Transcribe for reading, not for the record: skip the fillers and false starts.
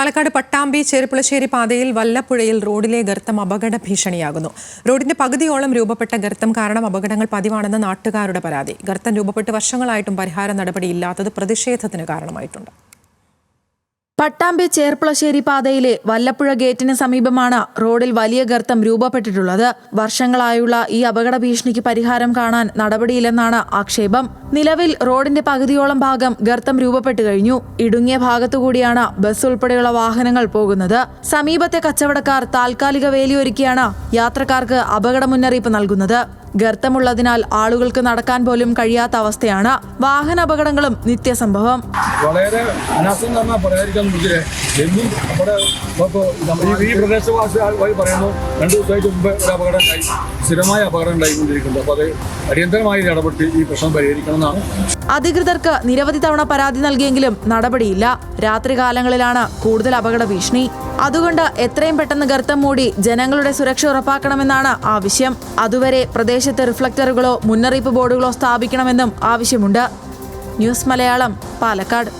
പാലക്കാട് പട്ടാമ്പി ചെറുപ്പുളശ്ശേരി പാതയിൽ വല്ലപ്പുഴയിൽ റോഡിലെ ഗർത്തം അപകട ഭീഷണിയാകുന്നു. റോഡിന്റെ പകുതിയോളം രൂപപ്പെട്ട ഗർത്തം കാരണം അപകടങ്ങൾ പതിവാണെന്ന് നാട്ടുകാരുടെ പരാതി. ഗർത്തം രൂപപ്പെട്ട് വർഷങ്ങളായിട്ടും പരിഹാര നടപടിയില്ലാത്തത് പ്രതിഷേധത്തിന് കാരണമായിട്ടുണ്ട്. പട്ടാമ്പി ചേർപ്പുളശ്ശേരി പാതയിലെ വല്ലപ്പുഴ ഗേറ്റിന് സമീപമാണ് റോഡിൽ വലിയ ഗർത്തം രൂപപ്പെട്ടിട്ടുള്ളത്. വർഷങ്ങളായുള്ള ഈ അപകട ഭീഷണിക്ക് പരിഹാരം കാണാൻ നടപടിയില്ലെന്നാണ് ആക്ഷേപം. നിലവിൽ റോഡിന്റെ പകുതിയോളം ഭാഗം ഗർത്തം രൂപപ്പെട്ടു കഴിഞ്ഞു. ഇടുങ്ങിയ ഭാഗത്തുകൂടിയാണ് ബസ് ഉൾപ്പെടെയുള്ള വാഹനങ്ങൾ പോകുന്നത്. സമീപത്തെ കച്ചവടക്കാർ താൽക്കാലിക വേലിയൊരുക്കിയാണ് യാത്രക്കാർക്ക് അപകട മുന്നറിയിപ്പ് നൽകുന്നത്. ഗർത്തമുള്ളതിനാൽ ആളുകൾക്ക് നടക്കാൻ പോലും കഴിയാത്ത അവസ്ഥയാണ്. വാഹന അപകടങ്ങളും നിത്യസംഭവം. വളരെ പറയാതിരിക്കാൻ ഈ പ്രദേശവാസികൾ പറയുന്നു 2 ദിവസമായിട്ട് മുമ്പ് ഒരു അപകടം ഉണ്ടായി, സ്ഥിരമായ അപകടം ഉണ്ടായിക്കൊണ്ടിരിക്കുന്നത്. അപ്പോൾ അത് അടിയന്തരമായി ഇടപെട്ട് ഈ പ്രശ്നം പരിഹരിക്കണമെന്നാണ്. അധികൃതർക്ക് നിരവധി തവണ പരാതി നൽകിയെങ്കിലും നടപടിയില്ല. രാത്രികാലങ്ങളിലാണ് കൂടുതൽ അപകട ഭീഷണി. അതുകൊണ്ട് എത്രയും പെട്ടെന്ന് ഗർത്തം മൂടി ജനങ്ങളുടെ സുരക്ഷ ഉറപ്പാക്കണമെന്നാണ് ആവശ്യം. അതുവരെ പ്രദേശത്ത് റിഫ്ലക്ടറുകളോ മുന്നറിയിപ്പ് ബോർഡുകളോ സ്ഥാപിക്കണമെന്നും ആവശ്യമുണ്ട്. ന്യൂസ് മലയാളം, പാലക്കാട്.